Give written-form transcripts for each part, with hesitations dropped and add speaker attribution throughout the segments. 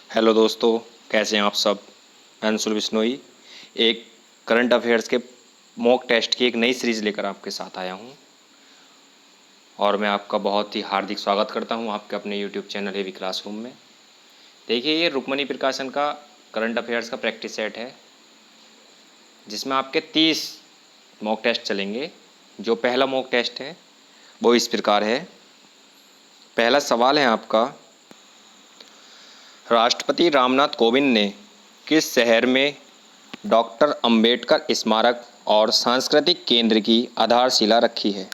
Speaker 1: Hello दोस्तों, कैसे हैं आप सब। मैं अंशुल बिश्नोई एक करंट अफेयर्स के मॉक टेस्ट की एक नई सीरीज़ लेकर आपके साथ आया हूं और मैं आपका बहुत ही हार्दिक स्वागत करता हूं आपके अपने यूट्यूब चैनल हेवी क्लासरूम में। देखिए, ये रुक्मणी प्रकाशन का करंट अफेयर्स का प्रैक्टिस सेट है जिसमें आपके 30 मॉक टेस्ट चलेंगे। जो पहला मॉक टेस्ट है वो इस प्रकार है। पहला सवाल है आपका, राष्ट्रपति रामनाथ कोविंद ने किस शहर में डॉक्टर अंबेडकर स्मारक और सांस्कृतिक केंद्र की आधारशिला रखी है।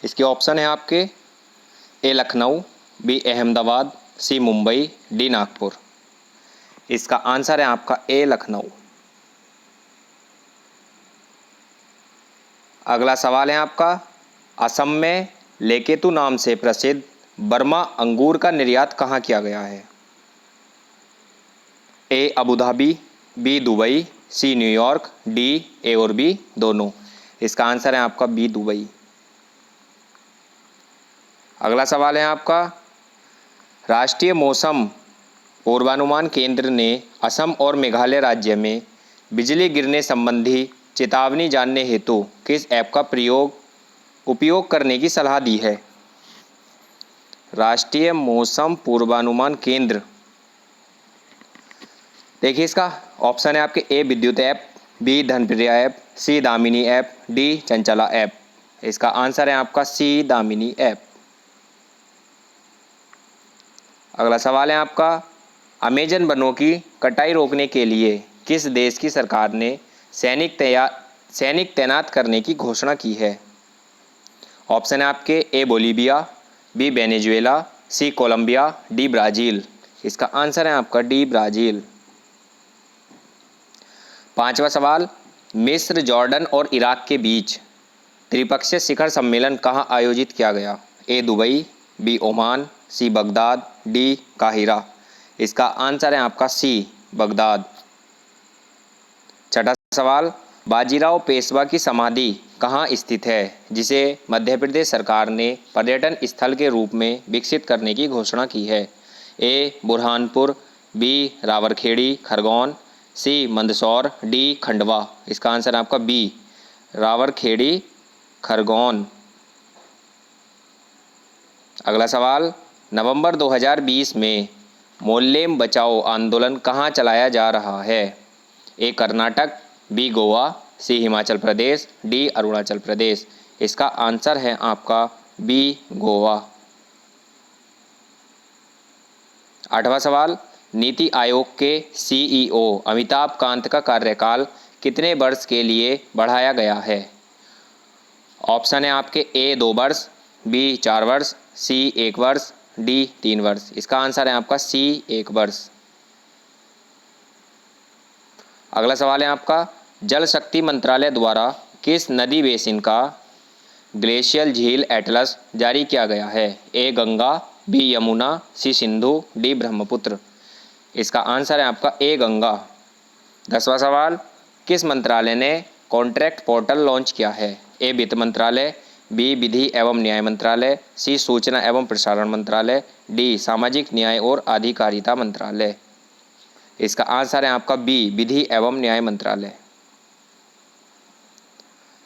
Speaker 1: इसके ऑप्शन है आपके ए लखनऊ, बी अहमदाबाद, सी मुंबई, डी नागपुर। इसका आंसर है आपका ए लखनऊ। अगला सवाल है आपका, असम में लेकेतु नाम से प्रसिद्ध बर्मा अंगूर का निर्यात कहाँ किया गया है। A Abu Dhabi, B Dubai, C New York, D A और बी दोनों। इसका आंसर है आपका बी दुबई। अगला सवाल है आपका, राष्ट्रीय मौसम पूर्वानुमान केंद्र ने असम और मेघालय राज्य में बिजली गिरने संबंधी चेतावनी जानने हेतु किस ऐप का उपयोग करने की सलाह दी है। राष्ट्रीय मौसम पूर्वानुमान केंद्र, देखिए इसका ऑप्शन है आपके A Vidyut app, B Dhanpriya app, C Damini app, D Chanchala app. इसका आंसर है आपका सी दामिनी ऐप। अगला सवाल है आपका, अमेजन वनों की कटाई रोकने के लिए किस देश की सरकार ने सैनिक तैनात करने की घोषणा की है। ऑप्शन है आपके ए बोलीविया, बी वेनेजुएला, सी कोलंबिया, डी ब्राज़ील। इसका आंसर है आपका डी ब्राज़ील। पांचवा सवाल, मिस्र, जॉर्डन और इराक के बीच त्रिपक्षीय शिखर सम्मेलन कहाँ आयोजित किया गया। ए दुबई, बी ओमान, सी बगदाद, डी काहिरा। इसका आंसर है आपका सी बगदाद। छठा सवाल, बाजीराव पेशवा की समाधि कहाँ स्थित है जिसे मध्य प्रदेश सरकार ने पर्यटन स्थल के रूप में विकसित करने की घोषणा की है। ए बुरहानपुर, बी रावरखेड़ी खरगोन, सी मंदसौर, डी खंडवा। इसका आंसर है आपका बी रावरखेड़ी खरगोन। अगला सवाल, नवंबर 2020 में मोल्लेम बचाओ आंदोलन कहाँ चलाया जा रहा है। ए कर्नाटक, बी गोवा, सी हिमाचल प्रदेश, डी अरुणाचल प्रदेश। इसका आंसर है आपका बी गोवा। आठवां सवाल, नीति आयोग के सीईओ अमिताभ कांत का कार्यकाल कितने वर्ष के लिए बढ़ाया गया है। ऑप्शन है आपके ए 2 वर्ष, बी 4 वर्ष, सी 1 वर्ष, डी 3 वर्ष। इसका आंसर है आपका सी 1 वर्ष। अगला सवाल है आपका, जल शक्ति मंत्रालय द्वारा किस नदी बेसिन का ग्लेशियल झील एटलस जारी किया गया है। ए गंगा, बी यमुना, सी सिंधु, डी ब्रह्मपुत्र। इसका आंसर है आपका ए गंगा। 10वां सवाल, किस मंत्रालय ने कॉन्ट्रैक्ट पोर्टल लॉन्च किया है। ए वित्त मंत्रालय, बी विधि एवं न्याय मंत्रालय, सी सूचना एवं प्रसारण मंत्रालय, डी सामाजिक न्याय और आधिकारिता मंत्रालय। इसका आंसर है आपका बी विधि एवं न्याय मंत्रालय।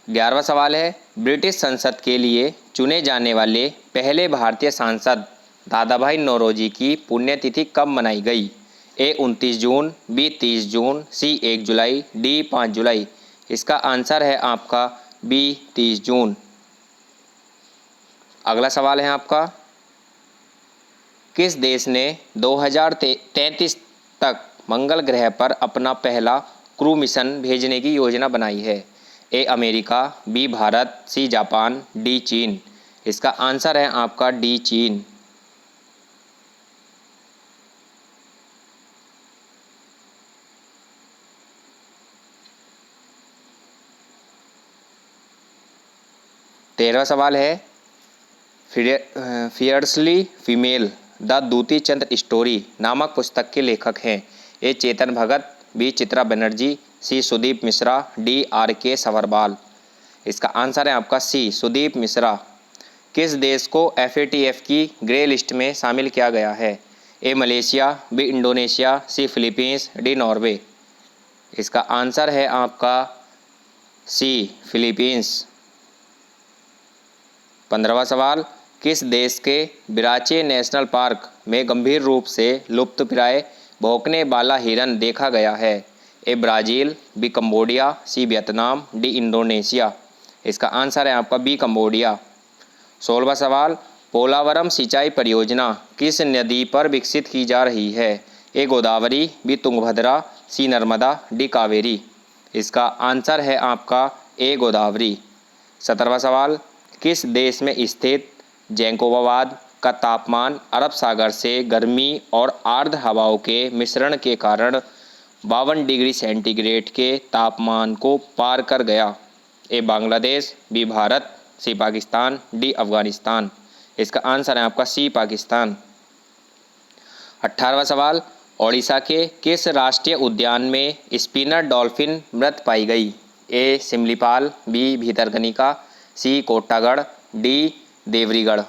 Speaker 1: 11वां सवाल है, ब्रिटिश संसद के लिए चुने जाने वाले पहले भारतीय सांसद दादाभाई नौरोजी की पुण्यतिथि कब मनाई गई। ए 29 जून, बी 30 जून, सी 1 जुलाई, डी 5 जुलाई। इसका आंसर है आपका बी 30 जून। अगला सवाल है आपका, किस देश ने 2033 तक मंगल ग्रह पर अपना पहला क्रू मिशन भेजने की योजना बनाई है। A America, B Bharat, C Japan, D चीन। इसका आंसर है आपका डी चीन। तेरहवां सवाल है, fiercely female the Dutee Chandra story नामक पुस्तक के लेखक हैं। ए चेतन भगत, बी चित्रा बनर्जी, सी सुदीप मिश्रा, डी आर के सवरवाल। इसका आंसर है आपका सी सुदीप मिश्रा। किस देश को FATF की ग्रे लिस्ट में शामिल किया गया है। A Malaysia, B Indonesia, C Philippines, D Norway. इसका आंसर है आपका सी फिलीपींस। 15वां सवाल, किस देश के बिराचे नेशनल पार्क में गंभीर रूप से लुप्तप्राय भौंकने वाला हिरन देखा गया है? A Brazil, B Cambodia, C Vietnam, D Indonesia. इसका आंसर है आपका बी कंबोडिया। 16वां सवाल, पोलावरम सिंचाई परियोजना किस नदी पर विकसित की जा रही है? ए गोदावरी, बी तुंगभद्रा, सी नर्मदा, डी कावेरी। इसका आंसर है आपका ए गोदावरी। 17वां सवाल, किस देश में स्थित जैकोबाबाद का तापमान अरब सागर से गर्मी और आर्द्र हवाओं के मिश्रण के कारण 52 डिग्री सेंटीग्रेड के तापमान को पार कर गया? ए बांग्लादेश, बी भारत, सी पाकिस्तान, डी अफगानिस्तान। इसका आंसर है आपका सी पाकिस्तान। 18वां सवाल, ओडिशा के किस राष्ट्रीय उद्यान में स्पिनर डॉल्फिन मृत पाई गई? ए सिमलीपाल, बी भीतरकनिका, सी कोट्टागढ़, डी देवरीगढ़।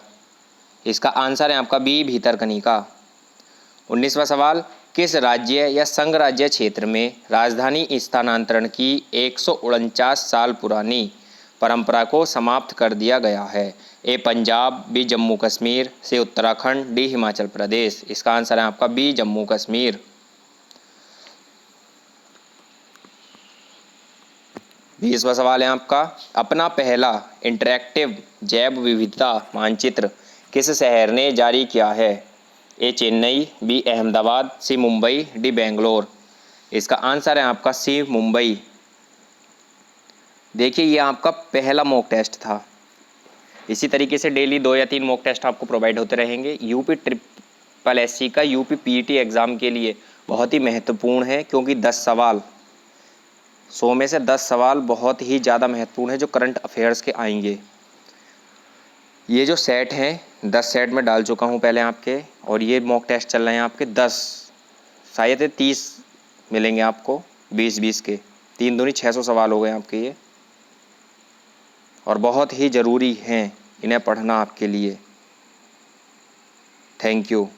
Speaker 1: इसका आंसर है आपका बी भीतरकनिका। 19वां सवाल, किस राज्य या संघ राज्य क्षेत्र में राजधानी स्थानांतरण की 149 साल पुरानी परंपरा को समाप्त कर दिया गया है? ए पंजाब, बी जम्मू कश्मीर, सी उत्तराखंड, डी हिमाचल प्रदेश। इसका आंसर है आपका बी जम्मू कश्मीर। 20वां सवाल है आपका, अपना पहला इंटरैक्टिव जैव विविधता मानचित्र किस शहर ने जारी किया है? ए चेन्नई, बी अहमदाबाद, सी मुंबई, डी बेंगलोर। इसका आंसर है आपका सी मुंबई। देखिए ये आपका पहला मॉक टेस्ट था। इसी तरीके से डेली 2 या 3 मॉक टेस्ट आपको प्रोवाइड होते रहेंगे। यूपी ट्रिपल एससी का यूपी पीईटी एग्ज़ाम के लिए बहुत ही महत्वपूर्ण है, क्योंकि 10 सवाल 100 में से 10 सवाल बहुत ही ज़्यादा महत्वपूर्ण है जो करंट अफेयर्स के आएंगे। ये जो सेट हैं 10 सेट में डाल चुका हूँ पहले आपके, और ये मॉक टेस्ट चल रहे हैं आपके 10, शायद 30 मिलेंगे आपको 20-20 के। 3 दूनी 600 सवाल हो गए आपके ये, और बहुत ही ज़रूरी हैं इन्हें पढ़ना आपके लिए। Thank you.